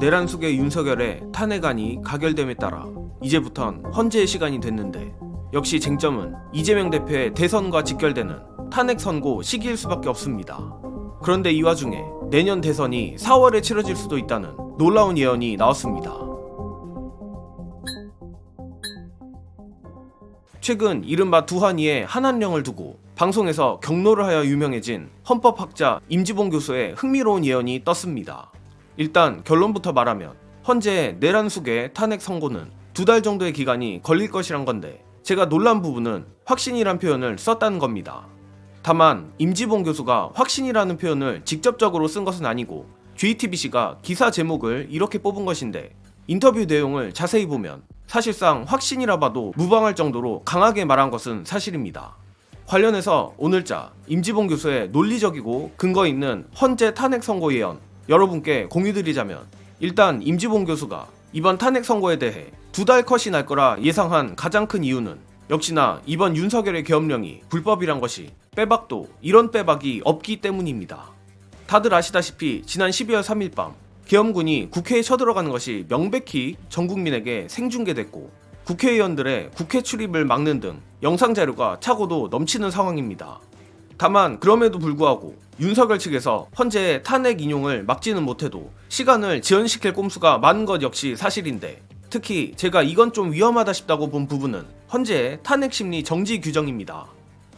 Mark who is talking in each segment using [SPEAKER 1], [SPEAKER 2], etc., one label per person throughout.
[SPEAKER 1] 내란숙의 윤석열의 탄핵안이 가결됨에 따라 이제부턴 헌재의 시간이 됐는데, 역시 쟁점은 이재명 대표의 대선과 직결되는 탄핵 선고 시기일 수밖에 없습니다. 그런데 이 와중에 내년 대선이 4월에 치러질 수도 있다는 놀라운 예언이 나왔습니다. 최근 이른바 두한이의 한한령을 두고 방송에서 경로를 하여 유명해진 헌법학자 임지봉 교수의 흥미로운 예언이 떴습니다. 일단 결론부터 말하면 헌재의 내란숙의 탄핵 선고는 2달 정도의 기간이 걸릴 것이란 건데, 제가 놀란 부분은 확신이란 표현을 썼다는 겁니다. 다만 임지봉 교수가 확신이라는 표현을 직접적으로 쓴 것은 아니고 JTBC가 기사 제목을 이렇게 뽑은 것인데, 인터뷰 내용을 자세히 보면 사실상 확신이라 봐도 무방할 정도로 강하게 말한 것은 사실입니다. 관련해서 오늘자 임지봉 교수의 논리적이고 근거 있는 헌재 탄핵 선고 예언 여러분께 공유드리자면, 일단 임지봉 교수가 이번 탄핵 선고에 대해 2달 컷이 날 거라 예상한 가장 큰 이유는 역시나 이번 윤석열의 계엄령이 불법이란 것이 빼박도 이런 빼박이 없기 때문입니다. 다들 아시다시피 지난 12월 3일 밤 계엄군이 국회에 쳐들어가는 것이 명백히 전 국민에게 생중계됐고, 국회의원들의 국회 출입을 막는 등 영상 자료가 차고도 넘치는 상황입니다. 다만 그럼에도 불구하고 윤석열 측에서 헌재의 탄핵 인용을 막지는 못해도 시간을 지연시킬 꼼수가 많은 것 역시 사실인데, 특히 제가 이건 좀 위험하다 싶다고 본 부분은 헌재의 탄핵 심리 정지 규정입니다.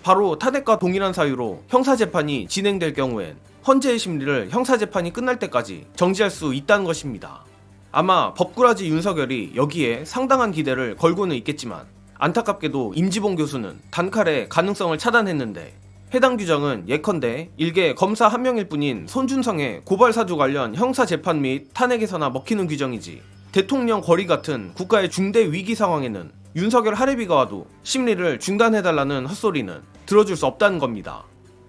[SPEAKER 1] 바로 탄핵과 동일한 사유로 형사재판이 진행될 경우엔 헌재의 심리를 형사재판이 끝날 때까지 정지할 수 있다는 것입니다. 아마 법꾸라지 윤석열이 여기에 상당한 기대를 걸고는 있겠지만, 안타깝게도 임지봉 교수는 단칼에 가능성을 차단했는데, 해당 규정은 예컨대 일개 검사 한 명일 뿐인 손준성의 고발사주 관련 형사재판 및 탄핵에서나 먹히는 규정이지, 대통령 거리 같은 국가의 중대 위기 상황에는 윤석열 할애비가 와도 심리를 중단해달라는 헛소리는 들어줄 수 없다는 겁니다.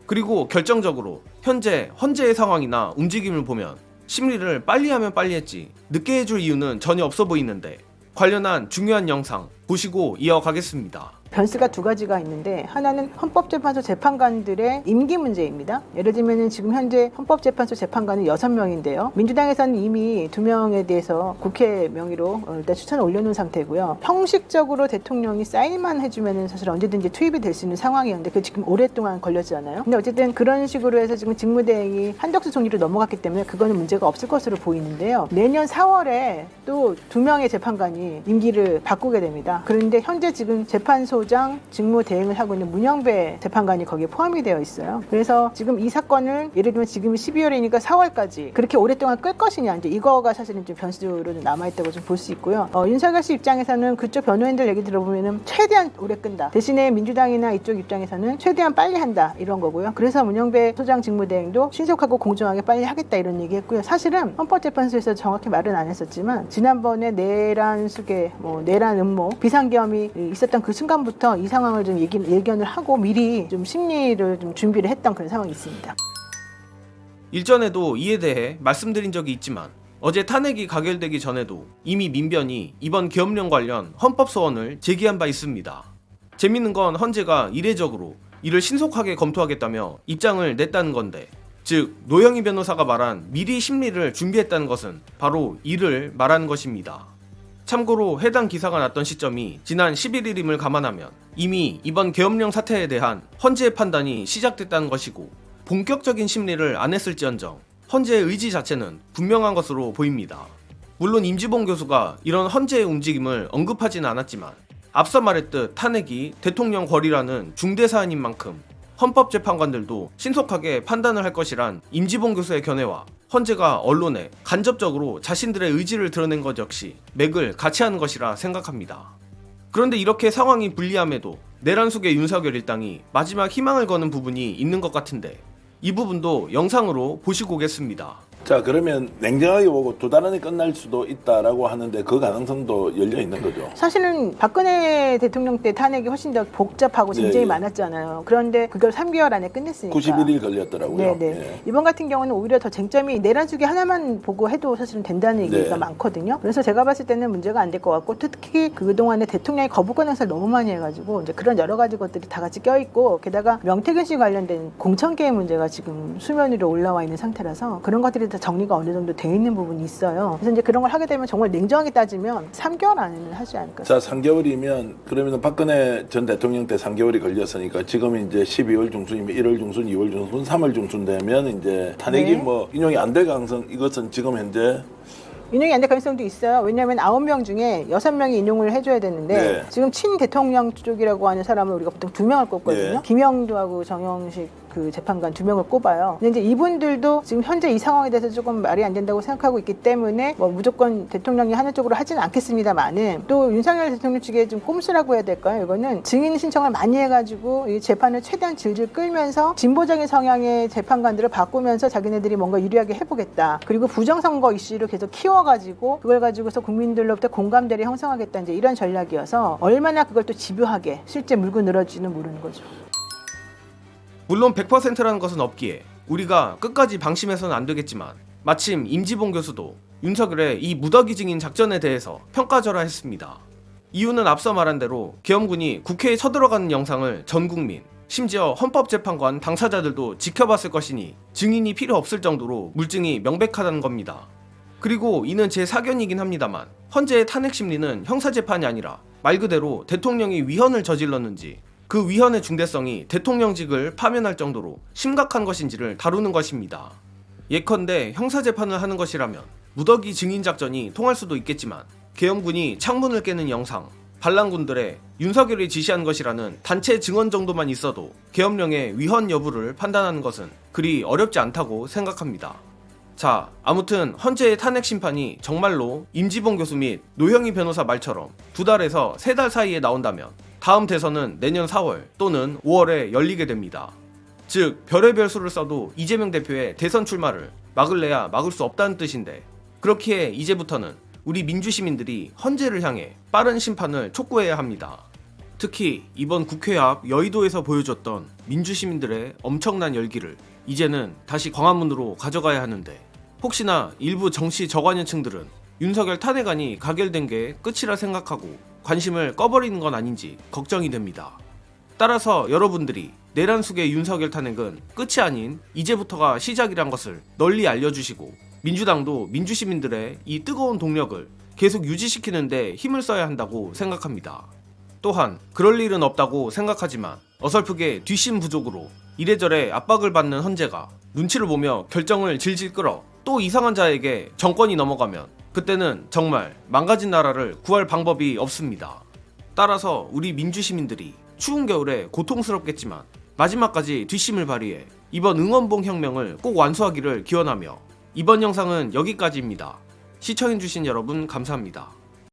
[SPEAKER 1] 그리고 결정적으로 현재 헌재의 상황이나 움직임을 보면 심리를 빨리 하면 빨리 했지 늦게 해줄 이유는 전혀 없어 보이는데, 관련한 중요한 영상 보시고 이어가겠습니다.
[SPEAKER 2] 변수가 2가지가 있는데, 하나는 헌법재판소 재판관들의 임기 문제입니다. 예를 들면 지금 현재 헌법재판소 재판관은 6명인데요. 민주당에서는 이미 2명에 대해서 국회 명의로 일단 추천을 올려놓은 상태고요. 형식적으로 대통령이 사인만 해주면 사실 언제든지 투입이 될 수 있는 상황이었는데, 그게 지금 오랫동안 걸렸잖아요. 근데 어쨌든 그런 식으로 해서 지금 직무대행이 한덕수 총리로 넘어갔기 때문에 그거는 문제가 없을 것으로 보이는데요. 내년 4월에 또 2명의 재판관이 임기를 바꾸게 됩니다. 그런데 현재 지금 재판소 직무 대행을 하고 있는 문영배 재판관이 거기에 포함이 되어 있어요. 그래서 지금 이 사건을 예를 들면 지금 12월이니까 4월까지 그렇게 오랫동안 끌 것이냐, 이제 이거가 사실은 좀 변수로 남아있다고 좀 볼 수 있고요. 윤석열 씨 입장에서는 그쪽 변호인들 얘기 들어보면은 최대한 오래 끈다, 대신에 민주당이나 이쪽 입장에서는 최대한 빨리 한다, 이런 거고요. 그래서 문영배 소장 직무 대행도 신속하고 공정하게 빨리 하겠다, 이런 얘기했고요. 사실은 헌법재판소에서 정확히 말은 안 했었지만, 지난번에 내란숙의 내란 음모 비상계엄이 있었던 그 순간부터 이 상황을 좀 예견을 하고 미리 좀 심리를 좀 준비를 했던 그런 상황이 있습니다.
[SPEAKER 1] 일전에도 이에 대해 말씀드린 적이 있지만, 어제 탄핵이 가결되기 전에도 이미 민변이 이번 계엄령 관련 헌법 소원을 제기한 바 있습니다. 재밌는 건 헌재가 이례적으로 이를 신속하게 검토하겠다며 입장을 냈다는 건데, 즉 노영희 변호사가 말한 미리 심리를 준비했다는 것은 바로 이를 말하는 것입니다. 참고로 해당 기사가 났던 시점이 지난 11일임을 감안하면 이미 이번 계엄령 사태에 대한 헌재의 판단이 시작됐다는 것이고, 본격적인 심리를 안 했을지언정 헌재의 의지 자체는 분명한 것으로 보입니다. 물론 임지봉 교수가 이런 헌재의 움직임을 언급하지는 않았지만, 앞서 말했듯 탄핵이 대통령 권리라는 중대 사안인 만큼 헌법재판관들도 신속하게 판단을 할 것이란 임지봉 교수의 견해와 헌재가 언론에 간접적으로 자신들의 의지를 드러낸 것 역시 맥을 같이 하는 것이라 생각합니다. 그런데 이렇게 상황이 불리함에도 내란숙의 윤석열 일당이 마지막 희망을 거는 부분이 있는 것 같은데, 이 부분도 영상으로 보시고 오겠습니다.
[SPEAKER 3] 자, 그러면 냉정하게 보고 2달 안에 끝날 수도 있다라고 하는데 그 가능성도 열려 있는 거죠.
[SPEAKER 2] 사실은 박근혜 대통령 때 탄핵이 훨씬 더 복잡하고 쟁점이 많았잖아요. 그런데 그걸 3개월 안에 끝냈으니까.
[SPEAKER 3] 91일 걸렸더라고요.
[SPEAKER 2] 네네.
[SPEAKER 3] 예.
[SPEAKER 2] 이번 같은 경우는 오히려 더 쟁점이 내란숙이 하나만 보고 해도 사실은 된다는 얘기가 많거든요. 그래서 제가 봤을 때는 문제가 안 될 것 같고, 특히 그동안에 대통령이 거부권 행사를 너무 많이 해가지고 이제 그런 여러 가지 것들이 다 같이 껴있고, 게다가 명태균 씨 관련된 공천계의 문제가 지금 수면 위로 올라와 있는 상태라서 그런 것들이 다 정리가 어느 정도 돼 있는 부분이 있어요. 그래서 이제 그런 걸 하게 되면 정말 냉정하게 따지면 3개월 안에는 하지 않을까.
[SPEAKER 3] 자, 3개월이면 그러면 박근혜 전 대통령 때 3개월이 걸렸으니까 지금 이제 12월 중순이면 1월 중순, 2월 중순, 3월 중순 되면 이제 탄핵이
[SPEAKER 2] 네.
[SPEAKER 3] 뭐 인용이 안 될 가능성 이것은 지금 현재
[SPEAKER 2] 인용이 안 될 가능성도 있어요. 왜냐하면 9명 중에 6명이 인용을 해줘야 되는데
[SPEAKER 3] 네.
[SPEAKER 2] 지금 친 대통령 쪽이라고 하는 사람을 우리가 보통 2명을 꼽거든요.
[SPEAKER 3] 네.
[SPEAKER 2] 김영도하고 정영식 그 재판관 2명을 꼽아요. 근데 이제 이분들도 지금 현재 이 상황에 대해서 조금 말이 안 된다고 생각하고 있기 때문에 뭐 무조건 대통령이 하는 쪽으로 하지는 않겠습니다만은 또 윤석열 대통령 측에 좀 꼼수라고 해야 될까요? 이거는 증인 신청을 많이 해가지고 이 재판을 최대한 질질 끌면서 진보적인 성향의 재판관들을 바꾸면서 자기네들이 뭔가 유리하게 해보겠다. 그리고 부정선거 이슈를 계속 키워가지고 그걸 가지고서 국민들로부터 공감대를 형성하겠다. 이제 이런 전략이어서 얼마나 그걸 또 집요하게 실제 물고 늘어지는 모르는 거죠.
[SPEAKER 1] 물론 100%라는 것은 없기에 우리가 끝까지 방심해서는 안 되겠지만 마침 임지봉 교수도 윤석열의 이 무더기 증인 작전에 대해서 평가절하했습니다. 이유는 앞서 말한 대로 계엄군이 국회에 쳐들어가는 영상을 전 국민, 심지어 헌법재판관 당사자들도 지켜봤을 것이니 증인이 필요 없을 정도로 물증이 명백하다는 겁니다. 그리고 이는 제 사견이긴 합니다만 헌재의 탄핵 심리는 형사재판이 아니라 말 그대로 대통령이 위헌을 저질렀는지 그 위헌의 중대성이 대통령직을 파면할 정도로 심각한 것인지를 다루는 것입니다. 예컨대 형사재판을 하는 것이라면 무더기 증인작전이 통할 수도 있겠지만 계엄군이 창문을 깨는 영상, 반란군들의 윤석열이 지시한 것이라는 단체 증언 정도만 있어도 계엄령의 위헌 여부를 판단하는 것은 그리 어렵지 않다고 생각합니다. 자, 아무튼 헌재의 탄핵 심판이 정말로 임지봉 교수 및 노형희 변호사 말처럼 2달에서 3달 사이에 나온다면 다음 대선은 내년 4월 또는 5월에 열리게 됩니다. 즉 별의별 수를 써도 이재명 대표의 대선 출마를 막을래야 막을 수 없다는 뜻인데 그렇기에 이제부터는 우리 민주시민들이 헌재를 향해 빠른 심판을 촉구해야 합니다. 특히 이번 국회 앞 여의도에서 보여줬던 민주시민들의 엄청난 열기를 이제는 다시 광화문으로 가져가야 하는데 혹시나 일부 정치 저관여층들은 윤석열 탄핵안이 가결된 게 끝이라 생각하고 관심을 꺼버리는 건 아닌지 걱정이 됩니다. 따라서 여러분들이 내란숙의 윤석열 탄핵은 끝이 아닌 이제부터가 시작이란 것을 널리 알려주시고 민주당도 민주시민들의 이 뜨거운 동력을 계속 유지시키는 데 힘을 써야 한다고 생각합니다. 또한 그럴 일은 없다고 생각하지만 어설프게 뒷심 부족으로 이래저래 압박을 받는 헌재가 눈치를 보며 결정을 질질 끌어 또 이상한 자에게 정권이 넘어가면 그때는 정말 망가진 나라를 구할 방법이 없습니다. 따라서 우리 민주시민들이 추운 겨울에 고통스럽겠지만 마지막까지 뒷심을 발휘해 이번 응원봉 혁명을 꼭 완수하기를 기원하며 이번 영상은 여기까지입니다. 시청해주신 여러분 감사합니다.